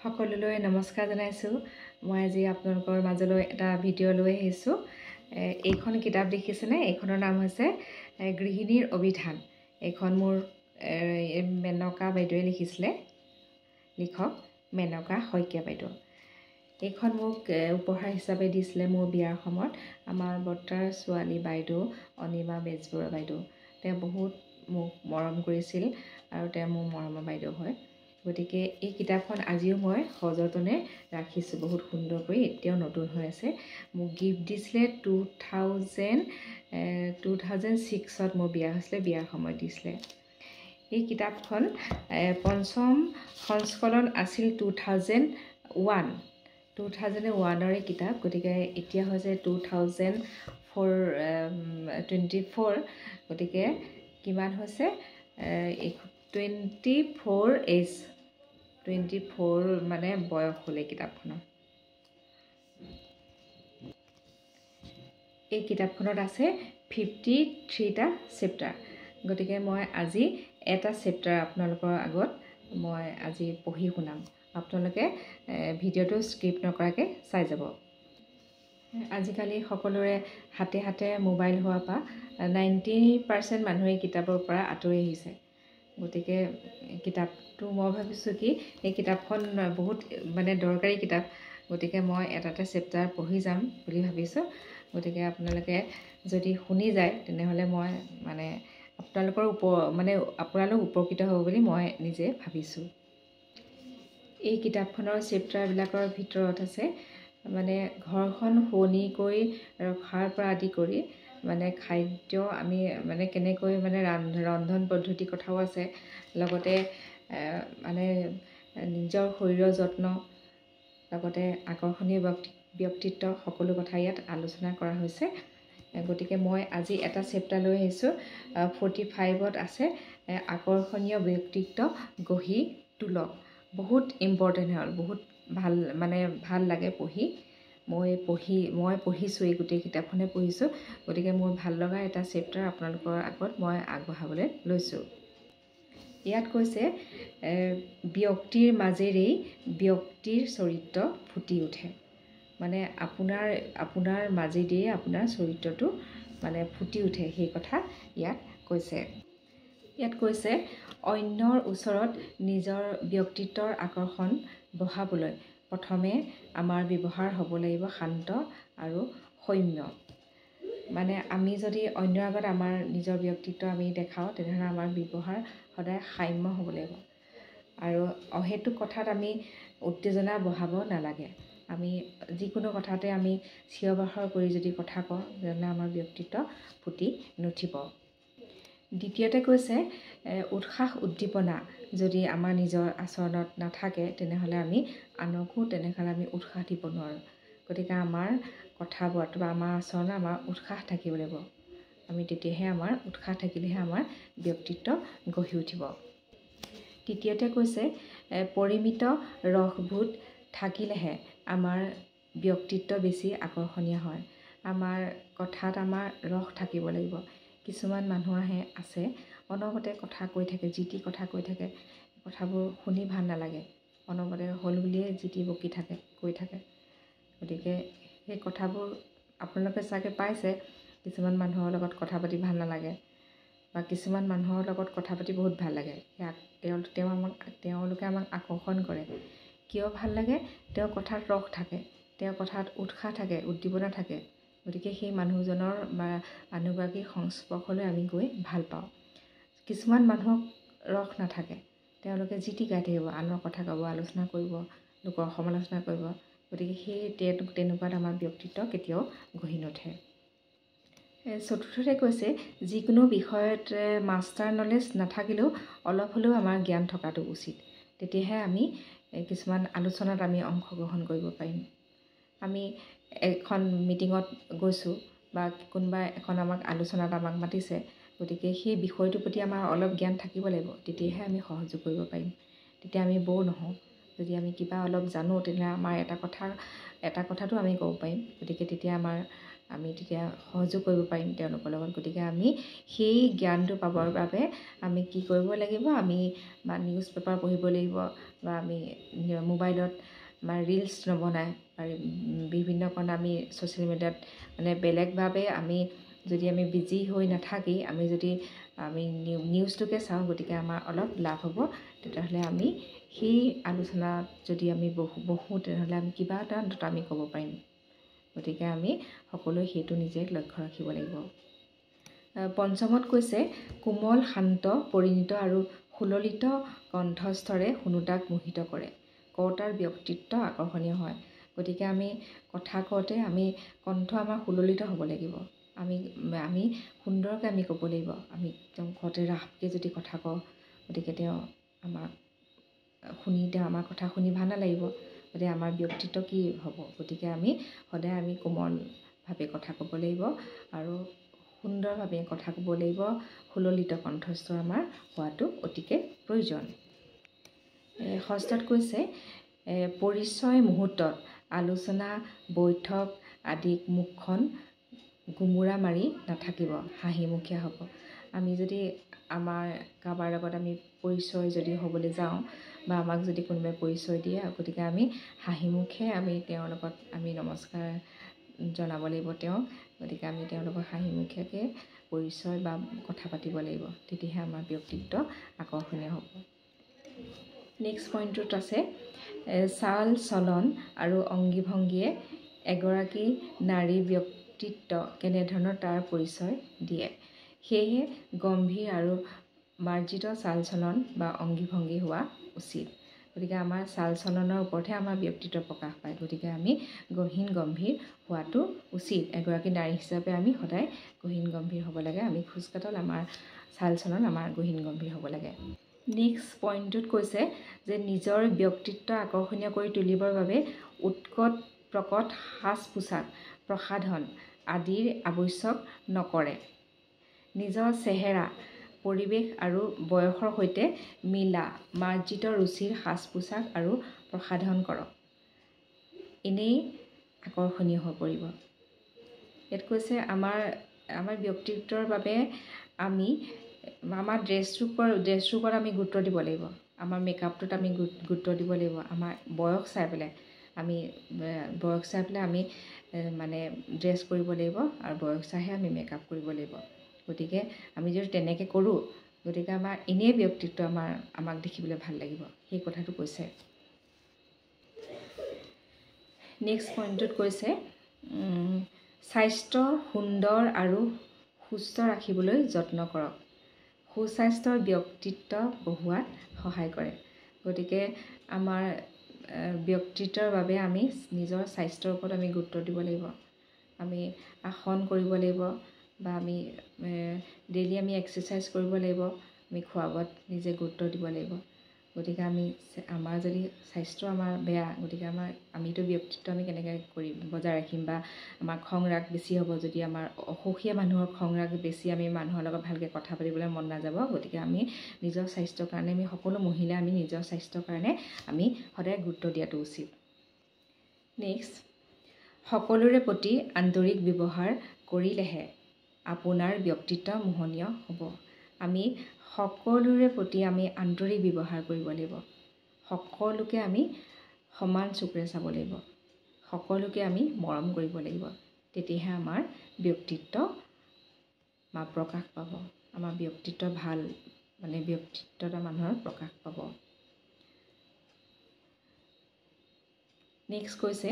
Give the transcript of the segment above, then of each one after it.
সকলোলৈ নমস্কাৰ জনাইছোঁ। মই আজি আপোনালোকৰ মাজলৈ এটা ভিডিঅ' লৈ আহিছোঁ। এইখন কিতাপ দেখিছেনে? এইখনৰ নাম হৈছে গৃহিণীৰ অভিধান। এইখন মোৰ মেনকা বাইদেৱে লিখিছিলে, লিখক মেনকা শইকীয়া বাইদেউ। এইখন মোক উপহাৰ হিচাপে দিছিলে মোৰ বিয়াৰ সময়ত আমাৰ বৰ্তাৰ ছোৱালী বাইদেউ অনিমা বেজবৰুৱা বাইদেউ। তেওঁ বহুত মোক মৰম কৰিছিল আৰু তেওঁ মোৰ মৰমৰ বাইদেউ হয়। গতিকে এই কিতাপখন আজিও মই সযতনে ৰাখিছোঁ, বহুত সুন্দৰ কৰি, এতিয়াও নতুন হৈ আছে। মোক গিফ্ট দিছিলে 2006ত মোৰ বিয়া হৈছিলে, বিয়াৰ সময়ত দিছিলে। এই কিতাপখন পঞ্চম সংস্কৰণ আছিল 2001ৰে কিতাপ। গতিকে এতিয়া হৈছে 2024, গতিকে কিমান হৈছে 24 মানে বয়স হ'ল এই কিতাপখনৰ। এই কিতাপখনত আছে 53টা চেপ্টাৰ। গতিকে মই আজি এটা চেপ্টাৰ আপোনালোকৰ আগত মই আজি পঢ়ি শুনাম। আপোনালোকে ভিডিঅ'টো স্কিপ নকৰাকৈ চাই যাব। আজিকালি সকলোৰে হাতে হাতে মোবাইল হোৱাৰ পৰা 90% মানুহে কিতাপৰ পৰা আঁতৰি আহিছে। গতিকে কিতাপটো মই ভাবিছোঁ কি এই কিতাপখন বহুত মানে দৰকাৰী কিতাপ। গতিকে মই এটা চেপ্টাৰ পঢ়ি যাম বুলি ভাবিছোঁ। গতিকে আপোনালোকে যদি শুনি যায় তেনেহ'লে মই মানে আপোনালোক উপকৃত হ'ব বুলি মই নিজে ভাবিছোঁ। এই কিতাপখনৰ চেপ্টাৰবিলাকৰ ভিতৰত আছে মানে ঘৰখন শুৱনি কৰি ৰখাৰ পৰা আদি কৰি মানে খাদ্য আমি মানে কেনেকৈ মানে ৰন্ধন পদ্ধতিৰ কথাও আছে, লগতে মানে নিজৰ শৰীৰৰ যত্ন, লগতে আকৰ্ষণীয় ব্যক্তিত্ব, সকলো কথা ইয়াত আলোচনা কৰা হৈছে। গতিকে মই আজি এটা চেপ্টাৰ লৈ আহিছোঁ। 45ত আছে আকৰ্ষণীয় ব্যক্তিত্ব গঢ়ি তোলক। বহুত ইম্পৰ্টেণ্ট হ'ল, বহুত ভাল লাগে পঢ়ি। মই পঢ়িছোঁ, এই গোটেই কিতাপখনে পঢ়িছোঁ। গতিকে মোৰ ভাল লগা এটা চেপ্টাৰ আপোনালোকৰ আগত মই আগবঢ়াবলৈ লৈছোঁ। ইয়াত কৈছে ব্যক্তিৰ মাজেৰেই ব্যক্তিৰ চৰিত্ৰ ফুটি উঠে। মানে আপোনাৰ মাজেদিয়ে আপোনাৰ চৰিত্ৰটো মানে ফুটি উঠে, সেই কথা ইয়াত কৈছে। ইয়াত কৈছে অন্যৰ ওচৰত নিজৰ ব্যক্তিত্বৰ আকৰ্ষণ বঢ়াবলৈ প্ৰথমে আমাৰ ব্যৱহাৰ হ'ব লাগিব শান্ত আৰু সৌম্য। মানে আমি যদি অন্যৰ আগত আমাৰ নিজৰ ব্যক্তিত্ব আমি দেখাওঁ তেনেহ'লে আমাৰ ব্যৱহাৰ সদায় সাম্য হ'ব লাগিব। আৰু অহেতুক কথাত আমি উত্তেজনা বঢ়াব নালাগে। আমি যিকোনো কথাতে আমি চিঞৰ বাখৰ কৰি যদি কথা কওঁ তেনেহ'লে আমাৰ ব্যক্তিত্ব ফুটি নুঠিব। দ্বিতীয়তে কৈছে উৎসাহ উদ্দীপনা যদি আমাৰ নিজৰ আচৰণত নাথাকে তেনেহ'লে আমি আনকো তেনেহ'লে আমি উৎসাহ দিব নোৱাৰোঁ। গতিকে আমাৰ কথাবোৰত বা আমাৰ আচৰণত আমাৰ উৎসাহ থাকিব লাগিব। আমি তেতিয়াহে আমাৰ উৎসাহ থাকিলেহে আমাৰ ব্যক্তিত্ব গঢ়ি উঠিব। তৃতীয়তে কৈছে পৰিমিত ৰসবোধ থাকিলেহে আমাৰ ব্যক্তিত্ব বেছি আকৰ্ষণীয় হয়। আমাৰ কথাত আমাৰ ৰস থাকিব লাগিব। কিছুমান মানুহ আছে অনবৰতে কথা কৈ থাকে, যি টি কথা কৈ থাকে, কথাবোৰ শুনি ভাল নালাগে। অনবৰতে হ'ল বুলিয়ে যি টি বকি থাকে, কৈ থাকে। গতিকে সেই কথাবোৰ আপোনালোকে চাগে পাইছে, কিছুমান মানুহৰ লগত কথা পাতি ভাল নালাগে বা কিছুমান মানুহৰ লগত কথা পাতি বহুত ভাল লাগে। তেওঁলোকে আমাক আকৰ্ষণ কৰে। কিয় ভাল লাগে? তেওঁৰ কথাত ৰস থাকে, তেওঁৰ কথাত উৎসাহ থাকে, উদ্দীপনা থাকে। গতিকে সেই মানুহজনৰ বা মানুহগৰাকীৰ সংস্পৰ্শলৈ আমি গৈ ভাল পাওঁ। কিছুমান মানুহক ৰস নাথাকে, তেওঁলোকে যি টি গাই থাকিব, আনৰ কথা ক'ব, আলোচনা কৰিব, লোকৰ সমালোচনা কৰিব। গতিকে সেই তেনেকুৱাত আমাৰ ব্যক্তিত্ব কেতিয়াও গঢ়ি নুঠে। চতুৰ্থতে কৈছে যিকোনো বিষয়ত মাষ্টাৰ নলেজ নাথাকিলেও অলপ হ'লেও আমাৰ জ্ঞান থকাটো উচিত। তেতিয়াহে আমি কিছুমান আলোচনাত আমি অংশগ্ৰহণ কৰিব পাৰিম। আমি এখন মিটিঙত গৈছোঁ বা কোনোবা এখন আলোচনাত আমাক মাতিছে, গতিকে সেই বিষয়টোৰ প্ৰতি আমাৰ অলপ জ্ঞান থাকিব লাগিব। তেতিয়াহে আমি সহযোগ কৰিব পাৰিম। তেতিয়া আমি ব'ৰ নহওঁ। যদি আমি কিবা অলপ জানো তেনেহ'লে আমাৰ এটা কথাটো আমি ক'ব পাৰিম। গতিকে তেতিয়া আমি তেতিয়া সহযোগ কৰিব পাৰিম তেওঁলোকৰ লগত। গতিকে আমি সেই জ্ঞানটো পাবৰ বাবে আমি কি কৰিব লাগিব? আমি বা নিউজ পেপাৰ পঢ়িব লাগিব বা আমি মোবাইলত আমাৰ ৰিলছ নবনাই বা বিভিন্ন কাৰণে আমি ছ'চিয়েল মিডিয়াত মানে বেলেগভাৱে আমি যদি আমি বিজি হৈ নাথাকি আমি যদি আমি নিউজটোকে চাওঁ, গতিকে আমাৰ অলপ লাভ হ'ব। তেতিয়াহ'লে আমি সেই আলোচনাত যদি আমি বহোঁ তেনেহ'লে আমি কিবা এটা অন্তত আমি ক'ব পাৰিম। গতিকে আমি সকলোৱে সেইটো নিজে লক্ষ্য ৰাখিব লাগিব। পঞ্চমত কৈছে, কোমল, শান্ত, পৰিণীত আৰু সুললিত কণ্ঠস্থৰে শুনোতাক মোহিত কৰে। কৰ্তাৰ ব্যক্তিত্ব আকৰ্ষণীয় হয়। গতিকে আমি কথা কওঁতে আমি কণ্ঠ আমাৰ সুললিত হ'ব লাগিব। আমি সুন্দৰকৈ আমি ক'ব লাগিব। আমি একদম কওঁতে ৰাফকৈ যদি কথা কওঁ, গতিকে তেওঁ আমাৰ কথা শুনি ভাল নালাগিব। গতিকে আমাৰ ব্যক্তিত্ব কি হ'ব? গতিকে আমি সদায় আমি কোমলভাৱে কথা ক'ব লাগিব আৰু সুন্দৰভাৱে কথা ক'ব লাগিব। সুললিত কণ্ঠস্বৰ আমাৰ হোৱাটো অতিকে প্ৰয়োজন। ষষ্ঠত কৈছে, পৰিচয় মুহূৰ্তত আলোচনা বৈঠক আদিত মুখখন গোমোৰা মাৰি নাথাকিব, হাঁহিমুখীয়া হ'ব। আমি যদি আমাৰ কাৰোবাৰ লগত আমি পৰিচয় যদি হ'বলৈ যাওঁ বা আমাক যদি কোনোবাই পৰিচয় দিয়ে, গতিকে আমি হাঁহিমুখে আমি তেওঁৰ লগত আমি নমস্কাৰ জনাব লাগিব তেওঁক। গতিকে আমি তেওঁৰ লগত হাঁহিমুখীয়াকৈ পৰিচয় বা কথা পাতিব লাগিব। তেতিয়াহে আমাৰ ব্যক্তিত্ব আকৰ্ষণীয় হ'ব। নেক্সট পইণ্টটোত আছে, চাল চলন আৰু অংগী ভংগীয়ে এগৰাকী নাৰীৰ ব্যক্তিত্ব কেনেধৰণৰ তাৰ পৰিচয় দিয়ে। সেয়েহে গম্ভীৰ আৰু মাৰ্জিত চাল চলন বা অংগী ভংগী হোৱা উচিত। গতিকে আমাৰ চাল চলনৰ ওপৰতহে আমাৰ ব্যক্তিত্ব প্ৰকাশ পায়। গতিকে আমি গহীন গম্ভীৰ হোৱাটো উচিত। এগৰাকী নাৰী হিচাপে আমি সদায় গহীন গম্ভীৰ হ'ব লাগে। আমি খোজ কাটল আমাৰ চাল চলন আমাৰ গহীন গম্ভীৰ হ'ব লাগে। নেক্সট পইণ্টটোত কৈছে যে নিজৰ ব্যক্তিত্ব আকৰ্ষণীয় কৰি তুলিবৰ বাবে উৎকট প্ৰকট সাজ পোছাক প্ৰসাধন আদিৰ আৱশ্যক নকৰে। নিজৰ চেহেৰা, পৰিৱেশ আৰু বয়সৰ সৈতে মিলা মাৰ্জিত ৰুচিৰ সাজ পোছাক আৰু প্ৰসাধন কৰক। এনেই আকৰ্ষণীয় হৈ পৰিব। ইয়াত কৈছে আমাৰ ব্যক্তিত্বৰ বাবে আমি আমাৰ ড্ৰেছটোৰ আমি গুৰুত্ব দিব লাগিব। আমাৰ মেকআপটোত আমি গুৰুত্ব দিব লাগিব। আমাৰ বয়স চাই পেলাই আমি মানে ড্ৰেছ কৰিব লাগিব আৰু বয়স চাইহে আমি মেকআপ কৰিব লাগিব। গতিকে আমি যদি তেনেকৈ কৰোঁ, গতিকে আমাৰ এনেই ব্যক্তিত্ব আমাক দেখিবলৈ ভাল লাগিব। সেই কথাটো কৈছে। নেক্সট পইণ্টটোত কৈছে, স্বাস্থ্য সুন্দৰ আৰু সুস্থ ৰাখিবলৈ যত্ন কৰক। সুস্বাস্থ্যৰ ব্যক্তিত্ব বঢ়োৱাত সহায় কৰে। গতিকে আমাৰ ব্যক্তিত্বৰ বাবে আমি নিজৰ স্বাস্থ্যৰ ওপৰত আমি গুৰুত্ব দিব লাগিব। আমি আসন কৰিব লাগিব বা আমি ডেইলি আমি এক্সাৰচাইজ কৰিব লাগিব। আমি খোৱা বোৱাত নিজে গুৰুত্ব দিব লাগিব। গতিকে আমাৰ যদি স্বাস্থ্য আমাৰ বেয়া, গতিকে আমিতো ব্যক্তিত্ব আমি কেনেকৈ বজাই ৰাখিম বা আমাৰ খং ৰাগ বেছি হ'ব। যদি আমাৰ অসুখীয়া মানুহৰ খং ৰাগ বেছি, আমি মানুহৰ লগত ভালকৈ কথা পাতিবলৈ মন নাযাব। গতিকে আমি নিজৰ স্বাস্থ্যৰ কাৰণে আমি সকলো মহিলাই আমি নিজৰ স্বাস্থ্যৰ কাৰণে আমি সদায় গুৰুত্ব দিয়াটো উচিত। নেক্সট, সকলোৰে প্ৰতি আন্তৰিক ব্যৱহাৰ কৰিলেহে আপোনাৰ ব্যক্তিত্ব মোহনীয় হ'ব। আমি সকলোৰে প্ৰতি আমি আন্তৰিক ব্যৱহাৰ কৰিব লাগিব। সকলোকে আমি সমান চকুৰে চাব লাগিব। সকলোকে আমি মৰম কৰিব লাগিব। তেতিয়াহে আমাৰ ব্যক্তিত্ব প্ৰকাশ পাব। আমাৰ ব্যক্তিত্ব ভাল ব্যক্তিত্বটা মানুহৰ প্ৰকাশ পাব। নেক্সট কৈছে,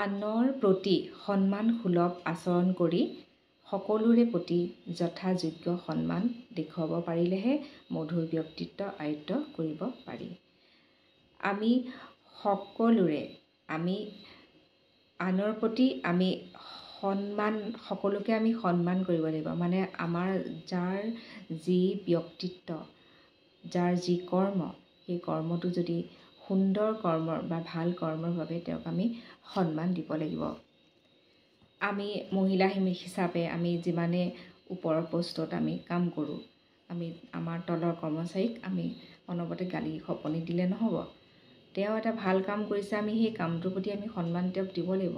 আনৰ প্ৰতি সন্মান সুলভ আচৰণ কৰি সকলোৰে প্ৰতি যথাযোগ্য সন্মান দেখুৱাব পাৰিলেহে মধুৰ ব্যক্তিত্ব আয়ত্ব কৰিব পাৰি। আমি আনৰ প্ৰতি আমি সকলোকে আমি সন্মান কৰিব লাগিব। মানে আমাৰ যাৰ যি ব্যক্তিত্ব, যাৰ যি কৰ্ম, সেই কৰ্মটো যদি সুন্দৰ কৰ্মৰ বা ভাল কৰ্মৰ বাবে তেওঁক আমি সন্মান দিব লাগিব। আমি মহিলা হিচাপে আমি যিমানে ওপৰৰ পষ্টত আমি কাম কৰোঁ, আমি আমাৰ তলৰ কৰ্মচাৰীক আমি অনবৰতে গালি শপনি দিলে নহ'ব। তেওঁ এটা ভাল কাম কৰিছে, আমি সেই কামটোৰ প্ৰতি আমি সন্মান তেওঁক দিব লাগিব।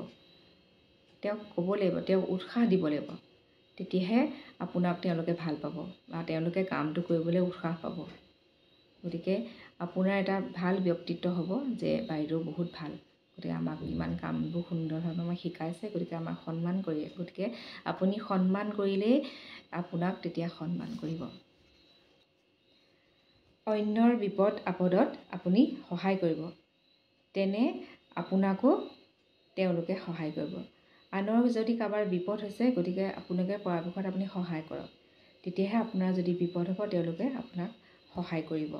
তেওঁক ক'ব লাগিব, তেওঁক উৎসাহ দিব লাগিব। তেতিয়াহে আপোনাক তেওঁলোকে ভাল পাব বা তেওঁলোকে কামটো কৰিবলৈ উৎসাহ পাব। গতিকে আপোনাৰ এটা ভাল ব্যক্তিত্ব হ'ব যে বাইদেউ বহুত ভাল, গতিকে আমাক ইমান কামবোৰ সুন্দৰভাৱে আমাক শিকাইছে, গতিকে আমাক সন্মান কৰি, গতিকে আপুনি সন্মান কৰিলেই আপোনাক তেতিয়া সন্মান কৰিব। অন্যৰ বিপদ আপদত আপুনি সহায় কৰিব, তেনে আপোনাকো তেওঁলোকে সহায় কৰিব। আনৰ যদি কাৰোবাৰ বিপদ হৈছে, গতিকে আপোনালোকে পৰাপক্ষত আপুনি সহায় কৰক, তেতিয়াহে আপোনাৰ যদি বিপদ হ'ব তেওঁলোকে আপোনাক সহায় কৰিব।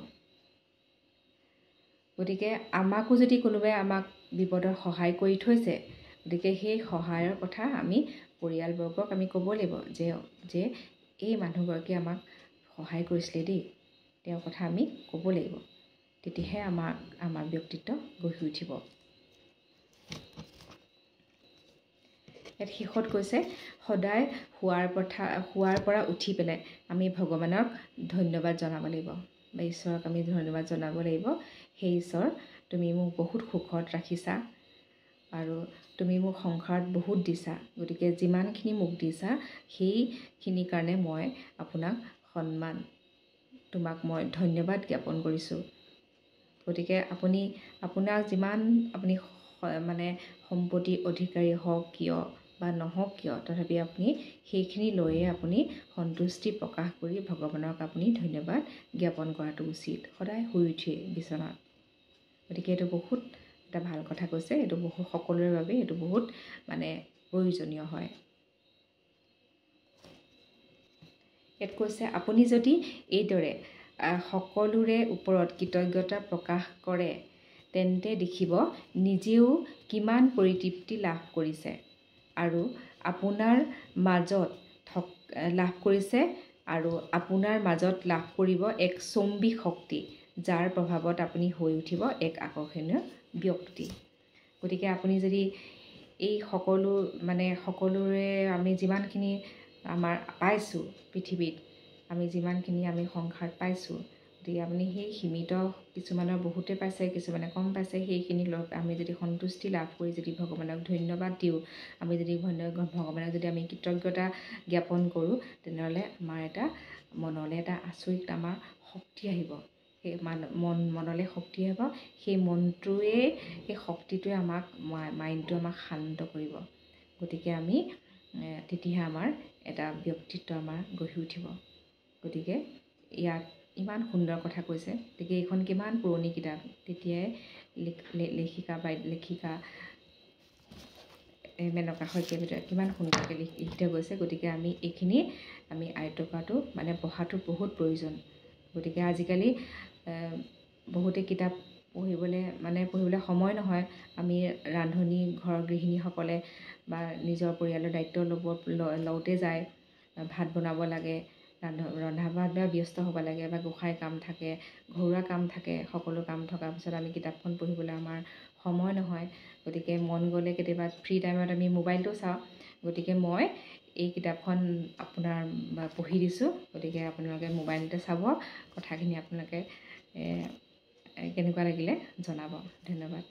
গতিকে আমাকো যদি কোনোবাই আমাক বিপদত সহায় কৰি থৈছে, গতিকে সেই সহায়ৰ কথা আমি পৰিয়ালবৰ্গক আমি ক'ব লাগিব যে এই মানুহগৰাকীয়ে আমাক সহায় কৰিছিলে দেই, তেওঁৰ কথা আমি ক'ব লাগিব, তেতিয়াহে আমাৰ ব্যক্তিত্ব গঢ়ি উঠিব। ইয়াত শেষত কৈছে সদায় শোৱাৰ পৰা উঠি পেলাই আমি ভগৱানক ধন্যবাদ জনাব লাগিব বা ঈশ্বৰক আমি ধন্যবাদ জনাব লাগিব। সেই ঈশ্বৰ, তুমি মোক বহুত সুখত ৰাখিছা আৰু তুমি মোক সংসাৰত বহুত দিছা, গতিকে যিমানখিনি মোক দিছা সেইখিনিৰ কাৰণে মই তোমাক মই ধন্যবাদ জ্ঞাপন কৰিছোঁ। গতিকে আপোনাক যিমান আপুনি মানে সম্পত্তিৰ অধিকাৰী হওক কিয় বা নহওক কিয়, তথাপি আপুনি সেইখিনি লৈয়ে আপুনি সন্তুষ্টি প্ৰকাশ কৰি ভগৱানক আপুনি ধন্যবাদ জ্ঞাপন কৰাটো উচিত, সদায় শুই উঠি বিচনাত। গতিকে এইটো বহুত এটা ভাল কথা কৈছে, এইটো বহুত সকলোৰে বাবে এইটো বহুত মানে প্ৰয়োজনীয় হয়। ইয়াত কৈছে আপুনি যদি এইদৰে সকলোৰে ওপৰত কৃতজ্ঞতা প্ৰকাশ কৰে, তেন্তে দেখিব নিজেও কিমান পৰিতৃপ্তি লাভ কৰিছে আৰু আপোনাৰ মাজত লাভ কৰিব এক চৌম্বিক শক্তি, যাৰ প্ৰভাৱত আপুনি হৈ উঠিব এক আকৰ্ষণীয় ব্যক্তি। গতিকে আপুনি যদি এই সকলোৰে আমি যিমানখিনি আমাৰ পাইছোঁ পৃথিৱীত, আমি যিমানখিনি আমি সংসাৰত পাইছোঁ, গতিকে আপুনি সেই সীমিত, কিছুমানৰ বহুতে পাইছে, কিছুমানে কম পাইছে, সেইখিনি লৈ আমি যদি সন্তুষ্টি লাভ কৰি যদি ভগৱানক ধন্যবাদ দিওঁ, আমি যদি ভগৱানক যদি আমি কৃতজ্ঞতা জ্ঞাপন কৰোঁ, তেনেহ'লে আমাৰ মনলৈ এটা আচৰিত আমাৰ শক্তি আহিব। সেই মনলৈ শক্তি আহিব, সেই শক্তিটোৱে মাইণ্ডটোৱে আমাক শান্ত কৰিব। গতিকে তেতিয়াহে আমাৰ এটা ব্যক্তিত্ব আমাৰ গঢ়ি উঠিব। গতিকে ইয়াত ইমান সুন্দৰ কথা কৈছে, গতিকে এইখন কিমান পুৰণি কিতাপ, তেতিয়াই লেখিকা মেনকা শইকীয়াই কিমান সুন্দৰকৈ লিখি থৈ গৈছে। গতিকে এইখিনি আয়ত্ব কৰাটো পঢ়াটো বহুত প্ৰয়োজন। গতিকে আজিকালি বহুতে কিতাপ পঢ়িবলৈ সময় নহয়। আমি ঘৰৰ গৃহিণীসকলে বা নিজৰ পৰিয়ালৰ দায়িত্ব লওঁতে যায়, ভাত বনাব লাগে, ৰন্ধা বঢ়াত ব্যস্ত হ'ব লাগে বা গোঁসাই কাম থাকে, ঘৰুৱা কাম থাকে, সকলো কাম থকাৰ পিছত আমি কিতাপখন পঢ়িবলৈ আমাৰ সময় নহয়। গতিকে মন গ'লে কেতিয়াবা ফ্ৰী টাইমত আমি মোবাইলটো চাওঁ। গতিকে মই এই কিতাপখন আপোনাৰ পঢ়ি দিছোঁ, গতিকে আপোনালোকে মোবাইলতে চাব, কথাখিনি আপোনালোকে কেনেকুৱা লাগিলে জনাব। ধন্যবাদ।